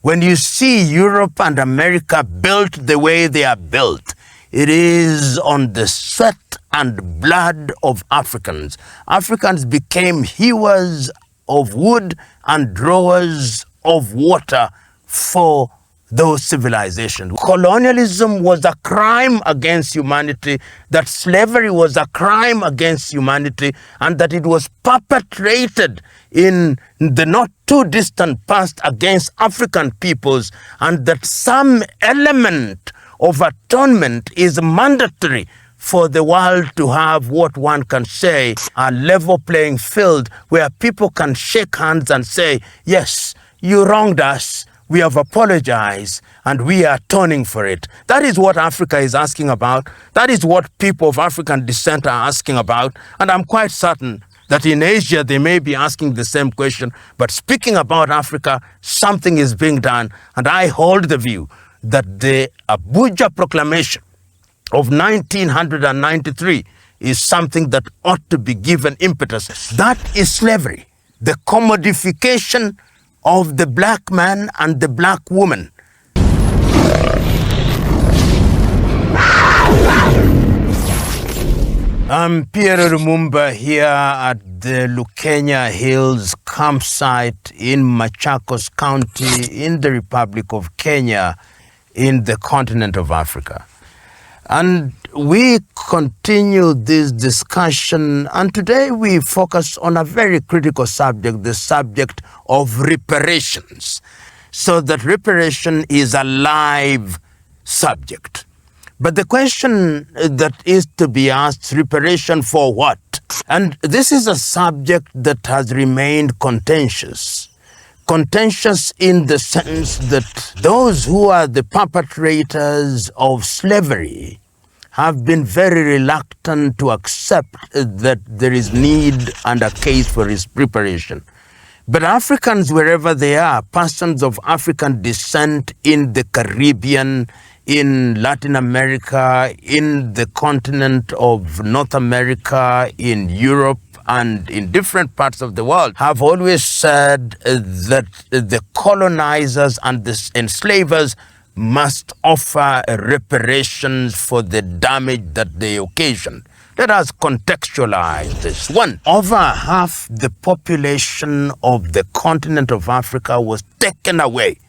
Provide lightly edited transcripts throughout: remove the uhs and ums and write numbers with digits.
when you see Europe and America built the way they are built, it is on the sweat and blood of Africans. Africans became hewers of wood and drawers of water for those civilizations. Colonialism was a crime against humanity, that slavery was a crime against humanity, and that it was perpetrated in the not too distant past against African peoples, and that some element of atonement is mandatory for the world to have what one can say a level playing field where people can shake hands and say, yes, you wronged us, we have apologized, and we are atoning for it. That is what Africa is asking about. That is what people of African descent are asking about. And I'm quite certain that in Asia, they may be asking the same question. But speaking about Africa, something is being done. And I hold the view that the Abuja proclamation of 1993 is something that ought to be given impetus. That is slavery, the commodification of the black man and the black woman. I'm PLO Lumumba here at the Lukenya Hills campsite in Machakos County in the Republic of Kenya in the continent of Africa. And we continue this discussion, and today we focus on a very critical subject, the subject of reparations. So that reparation is a live subject. But the question that is to be asked, reparation for what? And this is a subject that has remained contentious. Contentious in the sense that those who are the perpetrators of slavery have been very reluctant to accept that there is need and a case for reparation. But Africans, wherever they are, persons of African descent in the Caribbean, in Latin America, in the continent of North America, in Europe, and in different parts of the world, have always said that the colonizers and the enslavers must offer reparations for the damage that they occasioned. Let us contextualize this. One, over half the population of the continent of Africa was taken away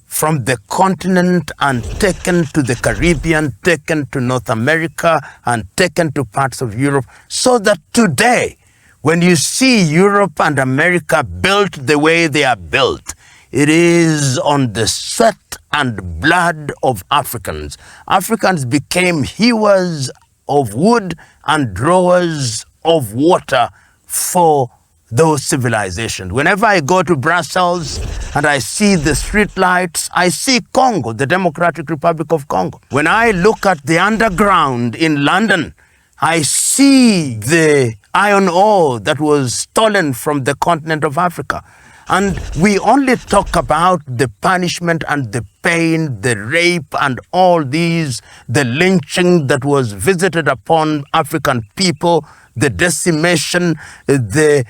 from the continent and taken to the Caribbean, taken to North America, and taken to parts of Europe, so that today, when you see Europe and America built the way they are built, it is on the sweat and blood of Africans. Africans became hewers of wood and drawers of water for those civilizations. Whenever I go to Brussels and I see the street lights, I see Congo, the Democratic Republic of Congo. When I look at the underground in London, I see the iron ore that was stolen from the continent of Africa. And we only talk about the punishment and the pain, the rape and all these, the lynching that was visited upon African people, the decimation, the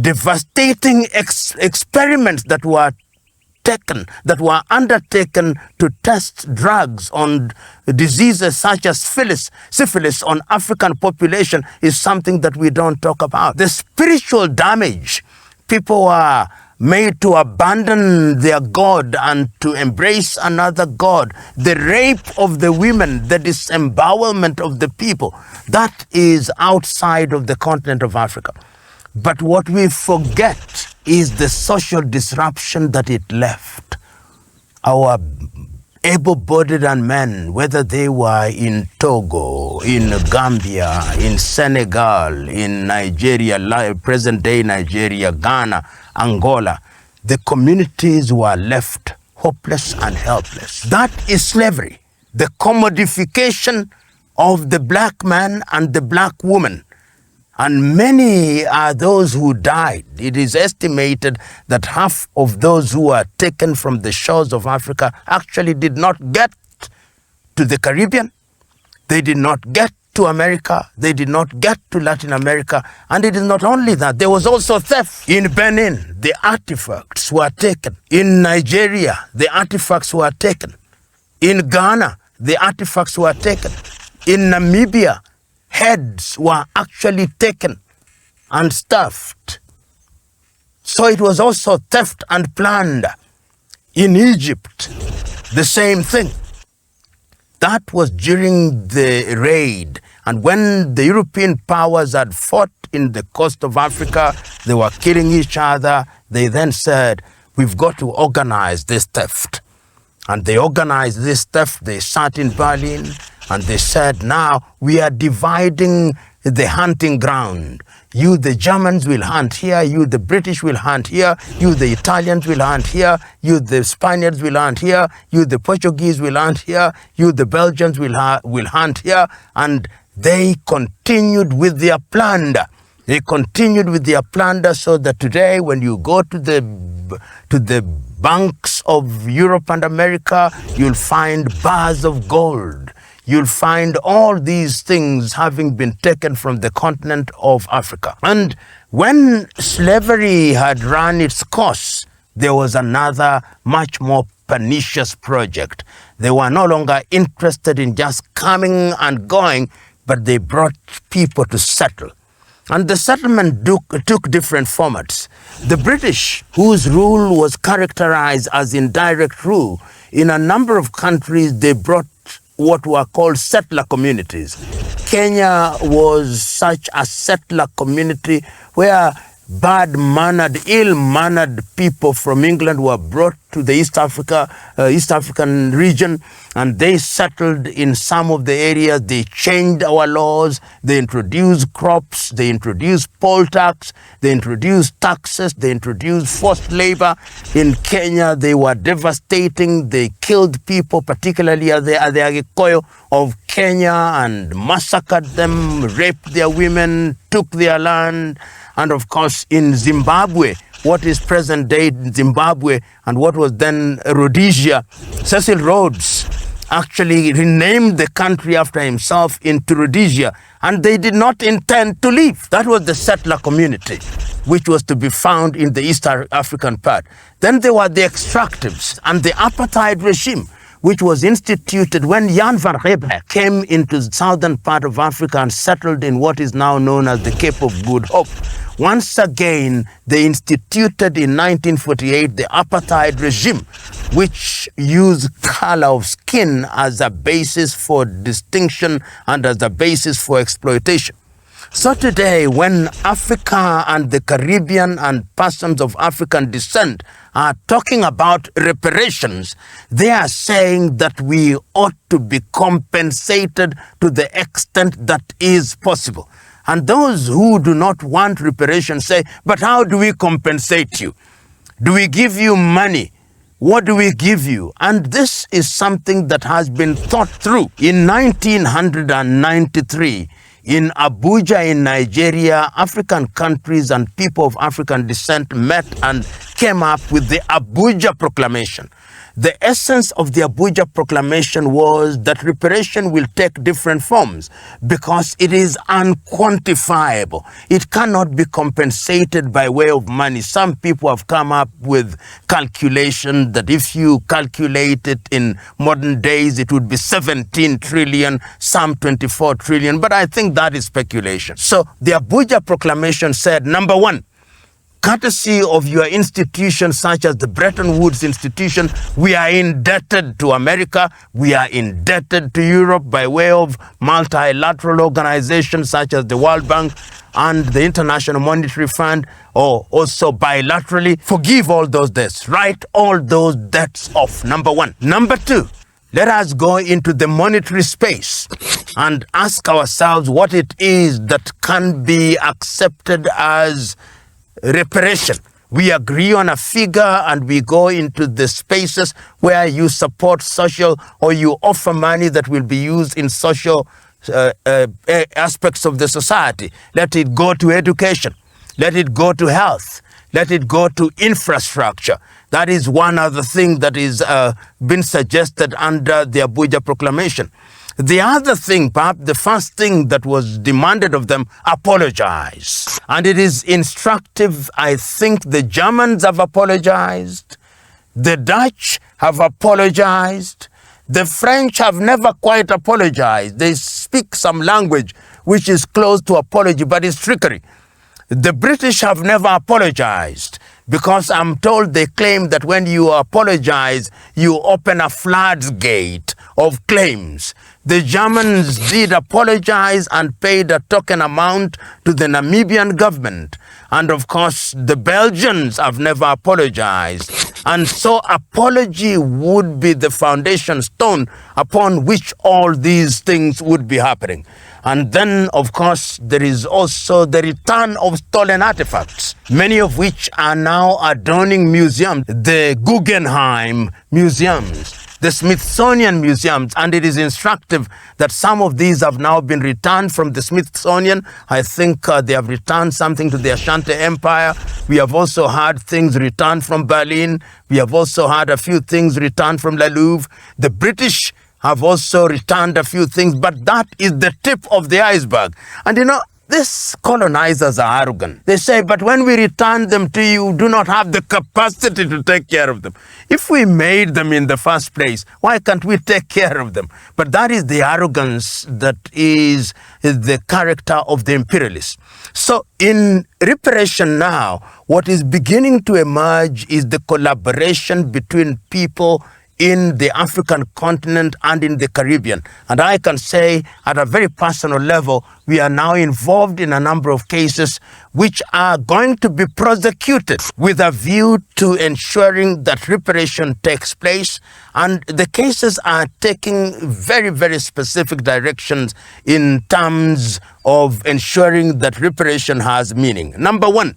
devastating experiments that were undertaken to test drugs on diseases such as syphilis on African population is something that we don't talk about. The spiritual damage, people are made to abandon their God and to embrace another God. The rape of the women, the disembowelment of the people, that is outside of the continent of Africa. But what we forget is the social disruption that it left. Our able-bodied men, whether they were in Togo, in Gambia, in Senegal, in Nigeria, present-day Nigeria, Ghana, Angola, the communities were left hopeless and helpless. That is slavery, the commodification of the black man and the black woman. And many are those who died. It is estimated that half of those who were taken from the shores of Africa actually did not get to the Caribbean. They did not get to America. They did not get to Latin America. And it is not only that. There was also theft. In Benin, the artifacts were taken. In Nigeria, the artifacts were taken. In Ghana, the artifacts were taken. In Namibia, heads were actually taken and stuffed. So it was also theft and plunder. In Egypt, the same thing. That was during the raid. And when the European powers had fought in the coast of Africa, they were killing each other. They then said, we've got to organize this theft. And they organized this theft. They sat in Berlin and they said, now we are dividing the hunting ground. You, the Germans, will hunt here. You, the British, will hunt here. You, the Italians, will hunt here. You, the Spaniards, will hunt here. You, the Portuguese, will hunt here. You, the Belgians, will hunt here. And they continued with their plunder. They continued with their plunder, so that today, when you go to the banks of Europe and America, you'll find bars of gold. You'll find all these things having been taken from the continent of Africa. And when slavery had run its course, there was another much more pernicious project. They were no longer interested in just coming and going, but they brought people to settle. And the settlement took different formats. The British, whose rule was characterized as indirect rule, in a number of countries, they brought what were called settler communities. Kenya was such a settler community where bad-mannered, ill-mannered people from England were brought to the East African region, and they settled in some of the areas. They changed our laws. They introduced crops. They introduced poll tax. They introduced taxes. They introduced forced labor. In Kenya, they were devastating. They killed people, particularly the Agikuyu of Kenya, and massacred them, raped their women, took their land. And of course, in Zimbabwe, what is present-day Zimbabwe and what was then Rhodesia, Cecil Rhodes actually renamed the country after himself into Rhodesia, and they did not intend to leave. That was the settler community, which was to be found in the East African part. Then there were the extractives and the apartheid regime, which was instituted when Jan van Riebeeck came into the southern part of Africa and settled in what is now known as the Cape of Good Hope. Once again, they instituted in 1948 the apartheid regime, which used color of skin as a basis for distinction and as a basis for exploitation. So today, when Africa and the Caribbean and persons of African descent are talking about reparations, they are saying that we ought to be compensated to the extent that is possible. And those who do not want reparations say, but how do we compensate you? Do we give you money? What do we give you? And this is something that has been thought through. In 1993, in Abuja in Nigeria, African countries and people of African descent met and came up with the Abuja proclamation. The essence of the Abuja proclamation was that reparation will take different forms because it is unquantifiable. It cannot be compensated by way of money. Some people have come up with calculation that if you calculate it in modern days, it would be 17 trillion, some 24 trillion. But I think that is speculation. So the Abuja proclamation said, number one, courtesy of your institutions such as the Bretton Woods institution, we are indebted to America, we are indebted to Europe by way of multilateral organizations such as the World Bank and the International Monetary Fund, or also bilaterally. Forgive all those debts, write all those debts off, number one. Number two, let us go into the monetary space and ask ourselves what it is that can be accepted as reparation. We agree on a figure and we go into the spaces where you support social or you offer money that will be used in social aspects of the society. Let it go to education. Let it go to health. Let it go to infrastructure. That is one other thing that is been suggested under the Abuja proclamation. The other thing, perhaps the first thing that was demanded of them, apologize. And it is instructive. I think the Germans have apologized. The Dutch have apologized. The French have never quite apologized. They speak some language which is close to apology, but it's trickery. The British have never apologized because I'm told they claim that when you apologize, you open a floodgate of claims. The Germans did apologize and paid a token amount to the Namibian government. And of course, the Belgians have never apologized. And so apology would be the foundation stone upon which all these things would be happening. And then, of course, there is also the return of stolen artifacts, many of which are now adorning museums, the Guggenheim museums, the Smithsonian museums, and it is instructive that some of these have now been returned from the Smithsonian. I think they have returned something to the Ashanti Empire. We have also had things returned from Berlin. We have also had a few things returned from Le Louvre. The British have also returned a few things, but that is the tip of the iceberg. And you know, these colonizers are arrogant. They say, but when we return them to you, do not have the capacity to take care of them. If we made them in the first place, why can't we take care of them? But that is the arrogance that is the character of the imperialists. So in reparation now, what is beginning to emerge is the collaboration between people in the African continent and in the Caribbean. And I can say at a very personal level, we are now involved in a number of cases which are going to be prosecuted with a view to ensuring that reparation takes place. And the cases are taking very, very specific directions in terms of ensuring that reparation has meaning. Number one,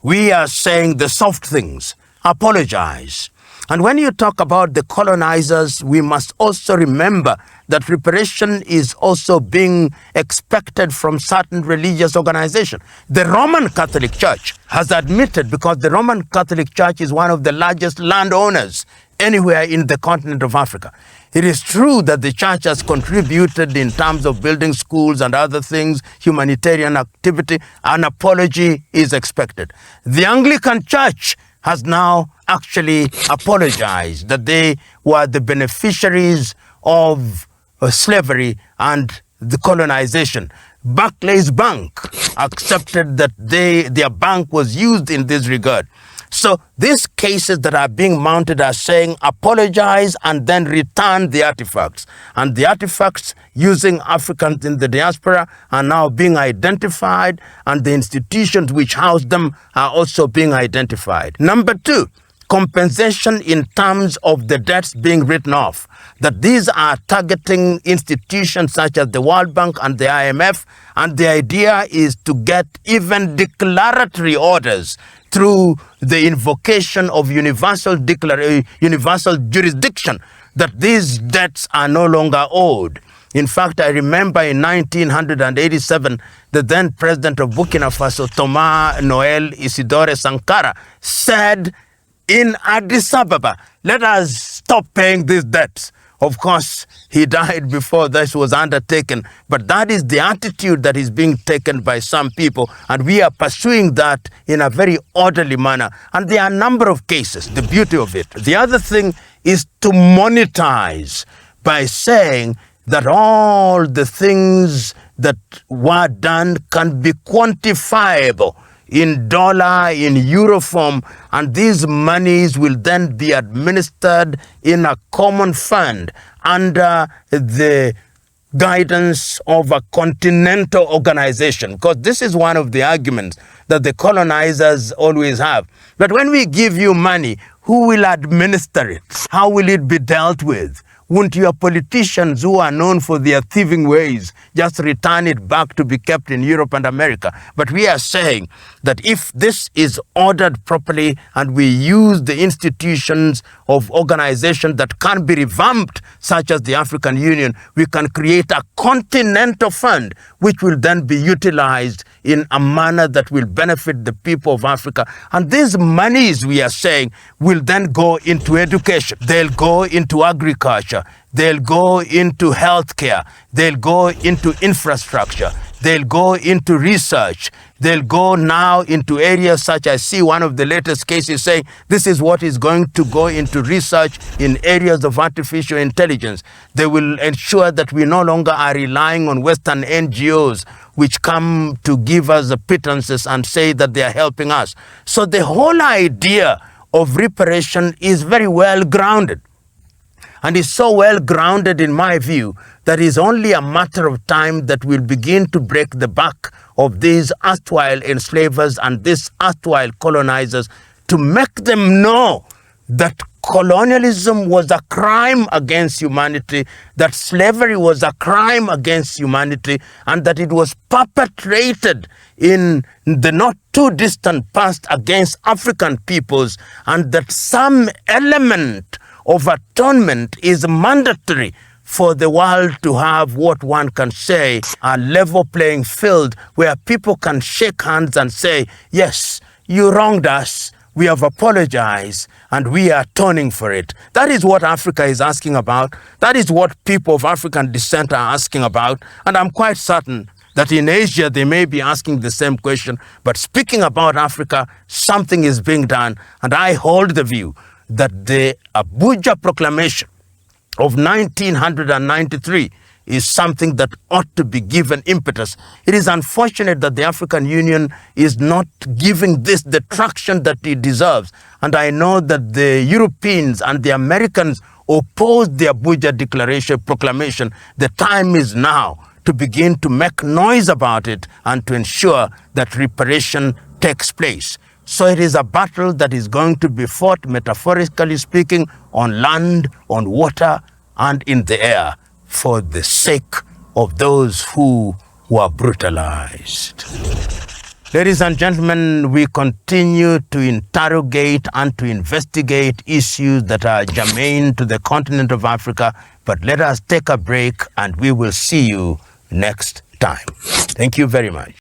we are saying the soft things, apologize. And when you talk about the colonizers, we must also remember that reparation is also being expected from certain religious organizations. The Roman Catholic Church has admitted, because the Roman Catholic Church is one of the largest landowners anywhere in the continent of Africa. It is true that the church has contributed in terms of building schools and other things, humanitarian activity. An apology is expected. The Anglican Church has now actually apologized that they were the beneficiaries of slavery and the colonization. Barclays Bank accepted that their bank was used in this regard. So these cases that are being mounted are saying apologize and then return the artifacts. And the artifacts using Africans in the diaspora are now being identified, and the institutions which house them are also being identified. Number two, compensation in terms of the debts being written off. That these are targeting institutions such as the World Bank and the IMF, and the idea is to get even declaratory orders through the invocation of universal jurisdiction, that these debts are no longer owed. In fact, I remember in 1987, the then president of Burkina Faso, Thomas Noel Isidore Sankara, said in Addis Ababa, let us stop paying these debts. Of course, he died before this was undertaken, but that is the attitude that is being taken by some people, and we are pursuing that in a very orderly manner. And there are a number of cases, the beauty of it. The other thing is to monetize by saying that all the things that were done can be quantifiable in dollar, in euro form, and these monies will then be administered in a common fund under the guidance of a continental organization. Because this is one of the arguments that the colonizers always have. But when we give you money, who will administer it? How will it be dealt with? Won't your politicians, who are known for their thieving ways, just return it back to be kept in Europe and America? But we are saying that if this is ordered properly and we use the institutions of organizations that can be revamped, such as the African Union, we can create a continental fund which will then be utilized in a manner that will benefit the people of Africa. And these monies, we are saying, will then go into education. They'll go into agriculture. agriculture, they'll go into healthcare, they'll go into infrastructure, they'll go into research, they'll go now into areas such as, see one of the latest cases saying this is what is going to go into research in areas of artificial intelligence. They will ensure that we no longer are relying on Western NGOs which come to give us the pittances and say that they are helping us. So the whole idea of reparation is very well grounded. And is so well grounded, in my view, that it's only a matter of time that we'll begin to break the back of these erstwhile enslavers and these erstwhile colonizers to make them know that colonialism was a crime against humanity, that slavery was a crime against humanity, and that it was perpetrated in the not too distant past against African peoples, and that some element of atonement is mandatory for the world to have what one can say a level playing field where people can shake hands and say, yes, you wronged us, we have apologized, and we are atoning for it. That is what Africa is asking about. That is what people of African descent are asking about. And I'm quite certain that in Asia, they may be asking the same question. But speaking about Africa, something is being done. And I hold the view that the Abuja proclamation of 1993 is something that ought to be given impetus. It is unfortunate that the African Union is not giving this the traction that it deserves. And I know that the Europeans and the Americans opposed the Abuja proclamation. The time is now to begin to make noise about it and to ensure that reparation takes place. So it is a battle that is going to be fought, metaphorically speaking, on land, on water, and in the air, for the sake of those who were brutalized. Ladies and gentlemen, we continue to interrogate and to investigate issues that are germane to the continent of Africa, but let us take a break and we will see you next time. Thank you very much.